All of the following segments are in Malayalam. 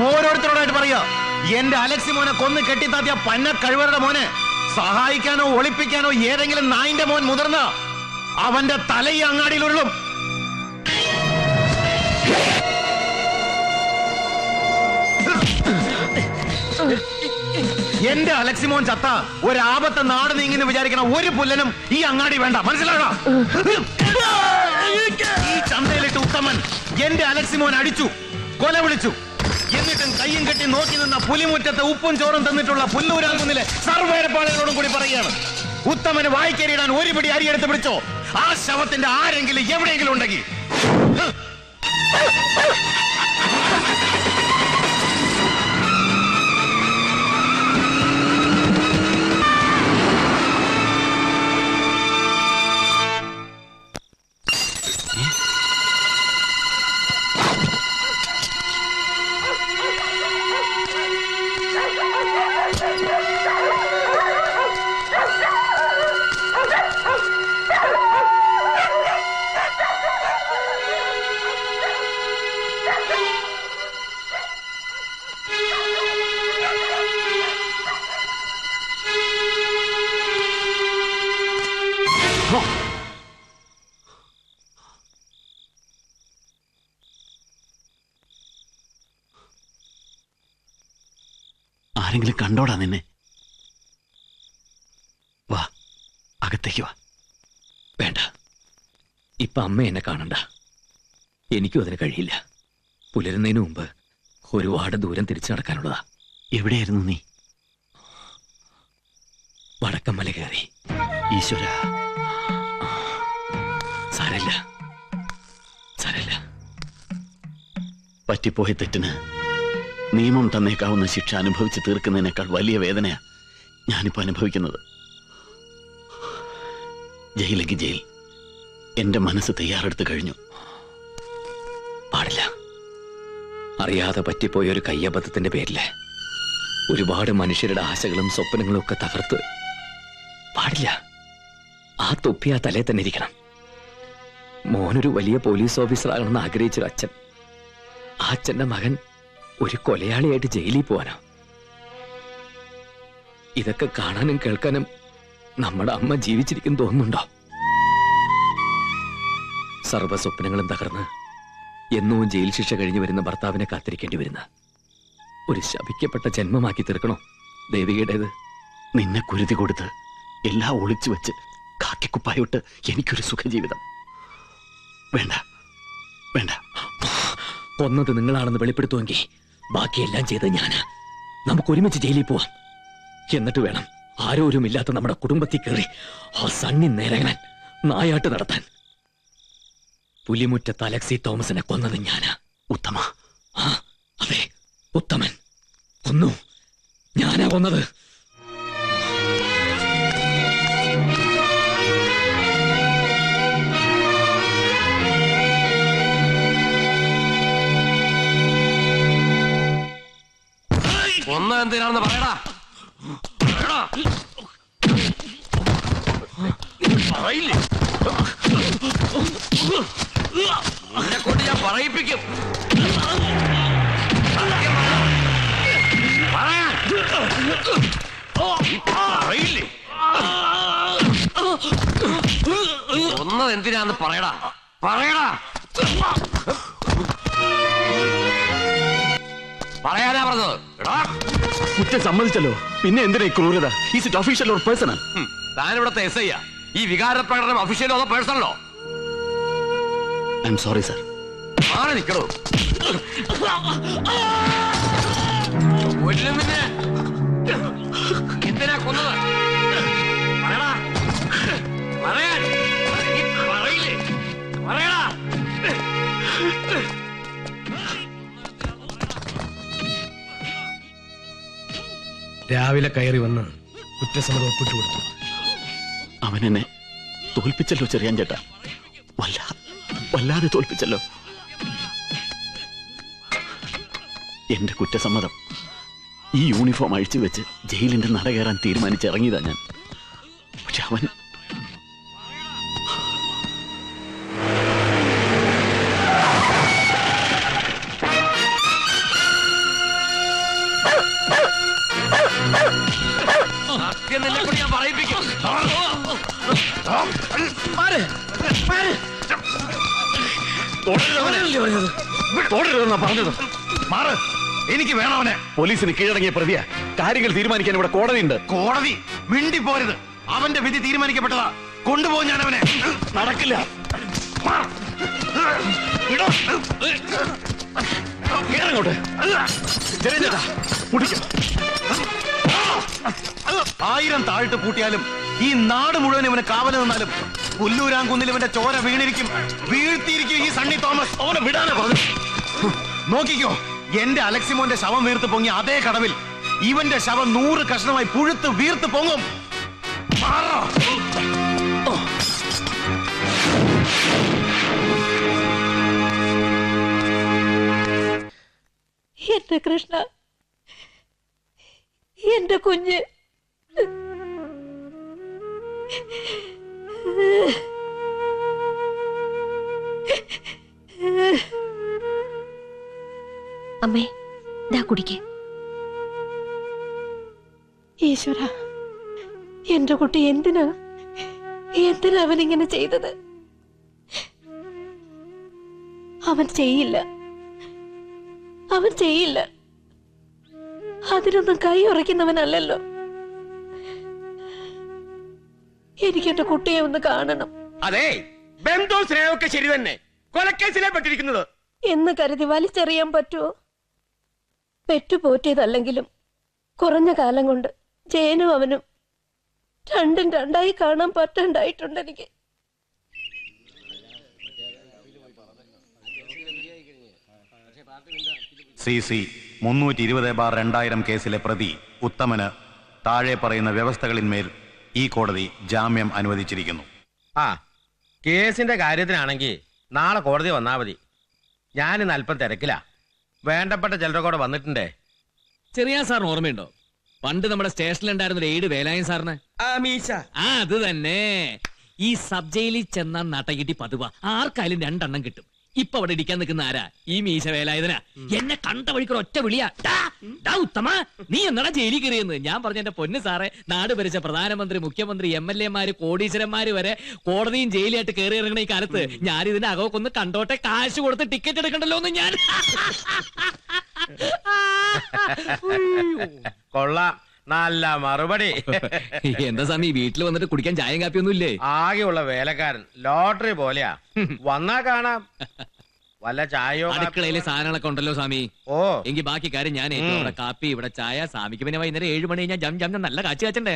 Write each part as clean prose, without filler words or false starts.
ഓരോരുത്തരോടായിട്ട് പറയാ, എന്റെ അലക്സി മോനെ കൊന്ന് കെട്ടിത്താത്തിയ പന്ന കഴിവരുടെ മോനെ സഹായിക്കാനോ ഒളിപ്പിക്കാനോ ഏതെങ്കിലും നായിന്റെ മോൻ മുതിർന്ന അവന്റെ തല ഈ അങ്ങാടിയിൽ ഉരുളും. എന്റെ അലക്സിമോൻ ചത്ത ഒരാപത്ത് നാട് നീങ്ങിന്ന് വിചാരിക്കണ ഒരു പുല്ലനും ഈ അങ്ങാടി വേണ്ട, മനസ്സിലാണോ? ഈ ചന്തയിലിട്ട് ഉത്തമൻ എന്റെ അലക്സിമോൻ അടിച്ചു, കൊല വിളിച്ചു. എന്നിട്ടും കയ്യും കെട്ടി നോക്കി നിന്ന പുലിമുറ്റത്ത് ഉപ്പും ചോറും തന്നിട്ടുള്ള പുല്ലൂരാകുന്നിലെ സർവേരപ്പാളുകളോടും കൂടി പറയുകയാണ്, ഉത്തമന് വായിക്കരിയിടാൻ ഒരു പിടി അരി എടുത്ത് പിടിച്ചോ. ആ ശവത്തിന്റെ ആരെങ്കിലും എവിടെയെങ്കിലും ഉണ്ടെങ്കിൽ ആരെങ്കിലും കണ്ടോടാ നിന്നെ? വാ, അകത്തേക്ക് വാ. വേണ്ട, ഇപ്പൊ അമ്മ എന്നെ കാണണ്ട. എനിക്കും അതിന് കഴിയില്ല. പുലരുന്നതിന് മുമ്പ് ഒരുപാട് ദൂരം തിരിച്ചു നടക്കാനുള്ളതാ. എവിടെയായിരുന്നു നീ? വടക്കമ്മല കയറി. ഈശ്വര, സാരല്ല സാരല്ല. പറ്റിപ്പോയ തെറ്റിന് നിയമം തന്നേക്കാവുന്ന ശിക്ഷ അനുഭവിച്ച് തീർക്കുന്നതിനേക്കാൾ വലിയ വേദനയാ ഞാനിപ്പോ അനുഭവിക്കുന്നത്. ജയിലെങ്കിൽ ജയിൽ. എന്റെ മനസ്സ് തയ്യാറെടുത്ത് കഴിഞ്ഞു. പാടില്ല. അറിയാതെ പറ്റിപ്പോയ ഒരു കയ്യബദ്ധത്തിന്റെ പേരില് ഒരുപാട് മനുഷ്യരുടെ ആശകളും സ്വപ്നങ്ങളും ഒക്കെ തകർത്ത്. പാടില്ല. ആ തൊപ്പി ആ തലേ തന്നെ ഇരിക്കണം. മോനൊരു വലിയ പോലീസ് ഓഫീസർ ആകണമെന്ന് ആഗ്രഹിച്ചൊരു അച്ഛൻ, ആ അച്ഛന്റെ മകൻ ഒരു കൊലയാളിയായിട്ട് ജയിലിൽ പോവാനോ? ഇതൊക്കെ കാണാനും കേൾക്കാനും നമ്മുടെ അമ്മ ജീവിച്ചിരിക്കും തോന്നുന്നുണ്ടോ? സർവ്വ സ്വപ്നങ്ങളും തകർന്ന് എന്നും ജയിൽ ശിക്ഷ കഴിഞ്ഞു വരുന്ന ഭർത്താവിനെ കാത്തിരിക്കേണ്ടി വരുന്ന ഒരു ശപിക്കപ്പെട്ട ജന്മമാക്കി തീർക്കണോ ദേവികയുടേത്? നിന്നെ കുരുതി കൊടുത്ത് എല്ലാം ഒളിച്ചു വെച്ച് കാക്കിക്കുപ്പായിട്ട് എനിക്കൊരു സുഖജീവിതം വേണ്ട. വേണ്ട. കൊന്നത് നിങ്ങളാണെന്ന് വെളിപ്പെടുത്തുമെങ്കിൽ ബാക്കിയെല്ലാം ചെയ്ത് ഞാന്. നമുക്ക് ഒരുമിച്ച് ജയിലിൽ പോവാം. എന്നിട്ട് വേണം ആരോരുമില്ലാത്ത നമ്മുടെ കുടുംബത്തിൽ കയറി ആ സണ്ണി നേരങ്ങാൻ നായാട്ട് നടത്താൻ. പുലിമുറ്റത്ത് അലക്സി തോമസിനെ കൊന്നത് ഞാനാ. ഉത്തമ. ആ അതെ, ഉത്തമൻ കൊന്നു. ഞാനാ കൊന്നത്. ഒന്നും എന്തിനാണെന്ന് പറയടാ. പറയില്ലേ? നിന്നെ കൊണ്ട് ഞാൻ പറയിപ്പിക്കും. പറയില്ലേ? ഒന്നും എന്തിനാന്ന് പറയടാ. പറയടാ. പറയാനാ പറഞ്ഞത്. കുറ്റം സമ്മതിച്ചല്ലോ, പിന്നെ എന്തിനാ ക്രൂരത? Is it official or personal? താനിവിടുത്തെ എസ് ഐ. ഈ വികാര പ്രകടനം ഒഫീഷ്യലോ അതോ പേഴ്സണലോ? I am sorry sir. ആരെ നിക്കണോ? കൊല്ലുന്നിനെ എന്തിനാ കൊന്നത്? പറയടാ. പറയാൻ പറയില്ലേ? പറയടാ. രാവിലെ കയറി വന്ന് കുറ്റസമ്മതം ഒപ്പിട്ട് കൊടുത്തു. അവനെന്നെ തോൽപ്പിച്ചല്ലോ ചെറിയാൻ ചേട്ടാ, വല്ലാതെ തോൽപ്പിച്ചല്ലോ. എന്റെ കുറ്റസമ്മതം ഈ യൂണിഫോം അഴിച്ചു വെച്ച് ജയിലിന്റെ നട കയറാൻ തീരുമാനിച്ചിറങ്ങിയതാ ഞാൻ. പക്ഷെ അവൻ പറഞ്ഞത്. മാറ്, എനിക്ക് വേണവനെ. പോലീസിന് കീഴടങ്ങിയ പ്രതിയാ. കാര്യങ്ങൾ തീരുമാനിക്കാൻ ഇവിടെ കോടതിയുണ്ട്. കോടതി മിണ്ടി പോരുത്. അവന്റെ വിധി തീരുമാനിക്കപ്പെട്ടതാ. കൊണ്ടുപോകും ഞാൻ അവനെ. നടക്കില്ല. കേറങ്ങോട്ട്. ജയചേട്ടാ, മുടിക്കും. 1000 താഴ്ത്ത് പൂട്ടിയാലും ഈ നാട് മുഴുവൻ ഇവന് കാവല് നിന്നാലും പുല്ലൂരാങ്കുന്നിൽ ഇവന്റെ ചോര വീണിരിക്കും, വീഴ്ത്തിയിരിക്കും ഈ സണ്ണി തോമസ്. അവനെ വിടാനാ പറഞ്ഞു. നോക്കിക്കോ, എന്റെ അലക്സിമോന്റെ ശവം വീർത്ത് പൊങ്ങി അതേ കടവിൽ ഇവന്റെ ശവം 100 കഷ്ണമായി പുഴുത്ത് വീർത്ത് പൊങ്ങും. മാറോ. എന്റെ കൃഷ്ണ, എന്റെ കുഞ്ഞ്. അമ്മേ, ദാ കുടിക്കേ. ഈശ്വര, എന്റെ കുട്ടി എന്തിനാ അവനിങ്ങനെ ചെയ്തത്? അവൻ ചെയ്യില്ല. അതിനൊന്നും കൈ ഉറയ്ക്കുന്നവനല്ലല്ലോ. എനിക്ക് എന്റെ കുട്ടിയെ ഒന്ന് കാണണം. അതെ, ബന്ധവും സ്നേഹമൊക്കെ ശരി തന്നെ. കൊലക്കേസിലെ പെട്ടിരിക്കുന്നത് എന്ന് കരുതി വലിച്ചെറിയാൻ പറ്റുമോ? പെറ്റുപോറ്റിയതല്ലെങ്കിലും കുറഞ്ഞ കാലം കൊണ്ട് ജയനും അവനും രണ്ടും രണ്ടായി കാണാൻ പറ്റണ്ടായിട്ടുണ്ട് എനിക്ക്. CC 320/2000 കേസിലെ പ്രതി ഉത്തമന് താഴെ പറയുന്ന വ്യവസ്ഥകളിന്മേൽ ഈ കോടതി ജാമ്യം അനുവദിച്ചിരിക്കുന്നു. കേസിന്റെ കാര്യത്തിനാണെങ്കിൽ നാളെ കോടതി വന്നാ മതി. ഞാനിന്ന് അല്പം തിരക്കിലാ. വേണ്ടപ്പെട്ട ചിലരുടെ കൂടെ വന്നിട്ടുണ്ടേ. ചെറിയ സാറിന് ഓർമ്മയുണ്ടോ? പണ്ട് നമ്മുടെ സ്റ്റേഷനിലുണ്ടായിരുന്ന ഒരു എയ്ഡ് വേലായൻ സാറിന്. അത് തന്നെ. ഈ സബ് ജയിലിൽ ചെന്ന നട്ടകിട്ടി പതുവ ആർക്കായാലും 2 എണ്ണം കിട്ടും. ഇപ്പൊ അവിടെ ഇടിക്കാൻ നിൽക്കുന്ന ആരാ? ഈ മീശ വേലായുധനാ. എന്നെ കണ്ട വഴിക്കൊരു ഒറ്റ വിളിയാ, ഉത്തമ നീ എന്നടാ ജയിലിൽ കയറിയെന്ന്. ഞാൻ പറഞ്ഞ എന്റെ പൊന്ന് സാറേ, നാട് ഭരിച്ച പ്രധാനമന്ത്രി, മുഖ്യമന്ത്രി, MLA-മാര്, കോടീശ്വരന്മാര് വരെ കോടതിയും ജയിലായിട്ട് കയറി ഇറങ്ങണ ഈ കാലത്ത് ഞാൻ ഇതിന്റെ അകമൊക്കൊന്ന് കണ്ടോട്ടെ, കാശ് കൊടുത്ത് ടിക്കറ്റ് എടുക്കണ്ടല്ലോ എന്ന് ഞാൻ. കൊള്ളാം, നല്ല മറുപടി. എന്താ സ്വാമി, വീട്ടിൽ വന്നിട്ട് കുടിക്കാൻ ചായയും കാപ്പിയൊന്നും ഇല്ലേ? ആകെയുള്ള വേലക്കാരൻ ലോട്ടറി പോലെയാ. വന്നാ കാണാം. വല്ല ചായയോ അടുക്കളയിലെ സാധനങ്ങളൊക്കെ ഉണ്ടല്ലോ സ്വാമി. ഓ, എങ്കിൽ ബാക്കി കാര്യം ഞാൻ ഏറ്റവും. ഇവിടെ കാപ്പി, ഇവിടെ ചായ. സ്വാമിക്ക് പിന്നെ വൈകുന്നേരം 7 മണി കഴിഞ്ഞാൽ ജം ജം നല്ല കാച്ചി കാച്ചണ്ടേ.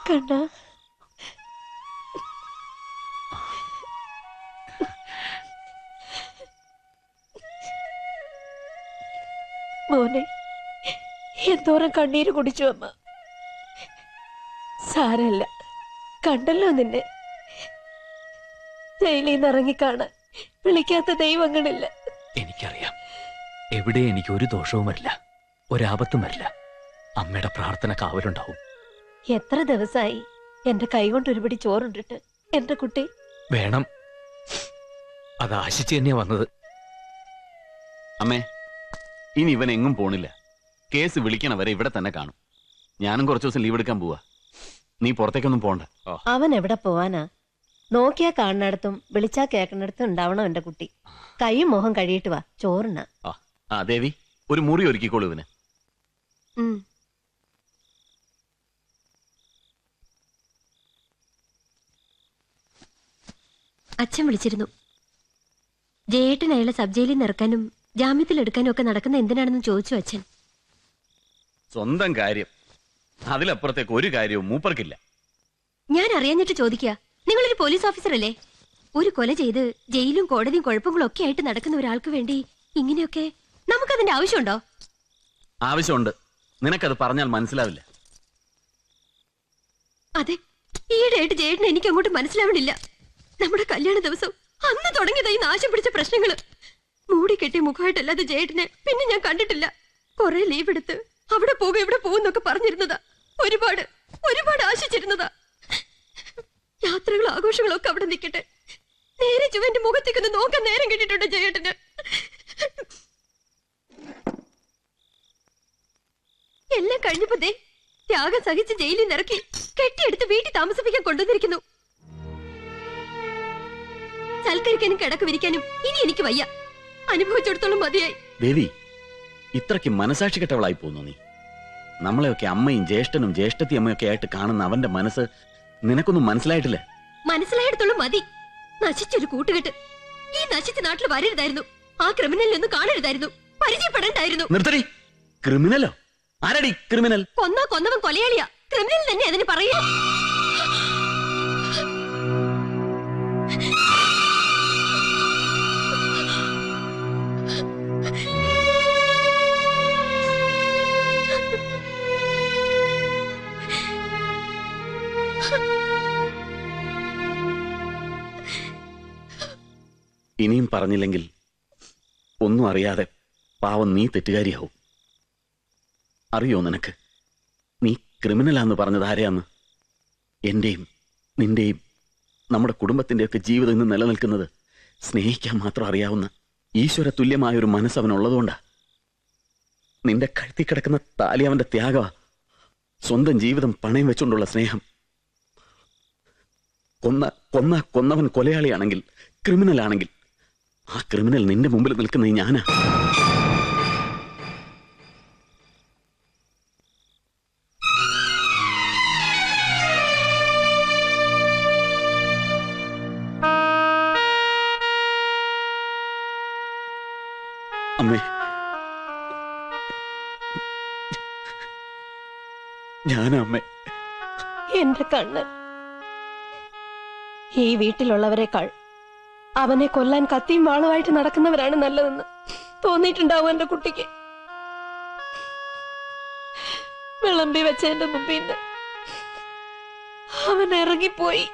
കണ്ണ, മോനെ, എന്തോരം കണ്ണീര് കുടിച്ചു അമ്മ. സാരല്ല, കണ്ടല്ലോ നിന്നെ. ജയിലിൽ നിന്ന് ഇറങ്ങിക്കാണാൻ വിളിക്കാത്ത ദൈവങ്ങളില്ല. എനിക്കറിയാം, എവിടെ എനിക്ക് ഒരു ദോഷവും വരില്ല, ഒരാപത്തും വരില്ല. അമ്മയുടെ പ്രാർത്ഥന കാവലുണ്ടാവും. എത്ര ദിവസമായി എന്റെ കൈകൊണ്ട് ഒരുപിടി ചോറുണ്ടിട്ട് എന്റെ കുട്ടി. വേണം, അത് ആശിച്ച് തന്നെയാ വന്നത്. അമ്മേ, ഇനി ഇവൻ എങ്ങും പോണില്ല. കേസ് വിളിക്കണ വരെ ഇവിടെ തന്നെ കാണും. ഞാനും കുറച്ചു ദിവസം ലീവ് എടുക്കാൻ പോവാ. നീ പുറത്തേക്കൊന്നും പോണ്ട. അവൻ എവിടെ പോവാനാ? നോക്കിയാ കാണുന്നിടത്തും വിളിച്ചാ കേൾക്കുന്നിടത്തും ഉണ്ടാവണം എന്റെ കുട്ടി. കൈയും മോഹം കഴിയിട്ട് വാ, ചോറിന. ആ ദേവി, ഒരു മുറി ഒരുക്കിക്കോളൂ ഇവന്. അച്ഛൻ വിളിച്ചിരുന്നു. ജയേട്ടൻ അയാളെ സബ് ജയിലിൽ നിന്ന് ഇറക്കാനും ജാമ്യത്തിലെടുക്കാനും ഒക്കെ നടക്കുന്ന എന്തിനാണെന്ന് ചോദിച്ചു അച്ഛൻ. സ്വന്തം കാര്യം, അതിലപ്പുറത്തേക്ക് ഒരു കാര്യവും മൂപ്പർക്കില്ല. ഞാൻ അറിയാഞ്ഞിട്ട് ചോദിക്കുക. നിങ്ങളൊരു പോലീസ് ഓഫീസർ അല്ലേ? ഒരു കൊല ചെയ്ത് ജയിലും കോടതിയും കുഴപ്പങ്ങളും ഒക്കെ ആയിട്ട് നടക്കുന്ന ഒരാൾക്ക് വേണ്ടി ഇങ്ങനെയൊക്കെ നമുക്കതിന്റെ ആവശ്യമുണ്ടോ? ആവശ്യമുണ്ട്. നിനക്കത് പറഞ്ഞാൽ മനസ്സിലാവില്ല. അതെ, ഈയിടെയായിട്ട് ജയേട്ടനെ എനിക്ക് അങ്ങോട്ട് മനസ്സിലാവണില്ല. നമ്മുടെ കല്യാണ ദിവസം അന്ന് തുടങ്ങിയതായി നാശം പിടിച്ച പ്രശ്നങ്ങള്. മൂടി കെട്ടിയ മുഖമായിട്ടല്ലാതെ ജയേട്ടനെ പിന്നെ ഞാൻ കണ്ടിട്ടില്ല. കുറെ ലീവ് എടുത്ത് അവിടെ പോകും ഇവിടെ പോകുന്നൊക്കെ പറഞ്ഞിരുന്നതാ. ഒരുപാട് ഒരുപാട് ആശിച്ചിരുന്നതാ. യാത്രകളും ആഘോഷങ്ങളും ഒക്കെ അവിടെ നിൽക്കട്ടെ, നേരെ ചുവന്റെ മുഖത്തേക്കൊന്ന് നോക്കാൻ നേരം കിട്ടിയിട്ടുണ്ട് ജയേട്ടന്. എല്ലാം കഴിഞ്ഞപ്പോ ദേ ത്യാഗം സഹിച്ച് ജയിലിൽ നിറക്കി കെട്ടിയെടുത്ത് വീട്ടിൽ താമസിപ്പിക്കാൻ കൊണ്ടുവന്നിരിക്കുന്നു. സൽക്കരിക്കാനും കിടക്ക് വിരിക്കാനും ഇനി എനിക്ക് വയ്യ. അനുഭവിച്ചിടത്തോളം മതിയായി. ദേവി, ഇത്രയ്ക്ക് മനസാക്ഷി കെട്ടവളായി പോന്നു നീ. നമ്മളെയൊക്കെ അമ്മയും ജ്യേഷ്ഠനും ജ്യേഷ്ഠത്തി അമ്മയൊക്കെ ആയിട്ട് കാണുന്ന അവന്റെ മനസ്സ് നിനക്കൊന്നും മനസ്സിലായിട്ടില്ല. മനസ്സിലായിടത്തോളം മതി. നശിച്ചൊരു കൂട്ടുകെട്ട്. ഈ നശിച്ച നാട്ടിൽ വരരുതായിരുന്നു. ആ ക്രിമിനലിനൊന്നും കാണരുതായിരുന്നു. പരിചയപ്പെടണ്ടായിരുന്നു. നിർത്തടി. ക്രിമിനലോ? ആരടി ക്രിമിനൽ? കൊന്നവൻ കൊലയാളിയാ. ക്രിമിനൽ തന്നെ അതിന് പറയൂ. ഇനിയും പറഞ്ഞില്ലെങ്കിൽ ഒന്നും അറിയാതെ പാവം നീ തെറ്റുകാരിയാവും. അറിയോ നിനക്ക് നീ ക്രിമിനലാന്ന് പറഞ്ഞത് ആരെയാന്ന്? എന്റെയും നിന്റെയും നമ്മുടെ കുടുംബത്തിന്റെയൊക്കെ ജീവിതം ഇന്ന് നിലനിൽക്കുന്നത് സ്നേഹിക്കാൻ മാത്രം അറിയാവുന്ന ഈശ്വര തുല്യമായൊരു മനസ്സ് അവനുള്ളതുകൊണ്ടാ. നിന്റെ കഴുത്തി കിടക്കുന്ന താലി അവന്റെ ത്യാഗമാ. സ്വന്തം ജീവിതം പണയം വെച്ചുകൊണ്ടുള്ള സ്നേഹം. കൊന്നവൻ കൊലയാളിയാണെങ്കിൽ, ക്രിമിനലാണെങ്കിൽ, ആ ക്രിമിനൽ നിന്റെ മുമ്പിൽ നിൽക്കുന്ന ഞാനാ. അമ്മേ, ഞാനാ അമ്മേ. എന്റെ കണ്ണ്. ഈ വീട്ടിലുള്ളവരെക്കാൾ അവനെ കൊല്ലാൻ കത്തിയും വാളുമായിട്ട് നടക്കുന്നവരാണ് നല്ലതെന്ന് തോന്നിയിട്ടുണ്ടാവും എന്റെ കുട്ടിക്ക്. വിളമ്പി വെച്ചതിന്റെ മുമ്പിൽ നിന്ന് അവൻ ഇറങ്ങിപ്പോയി.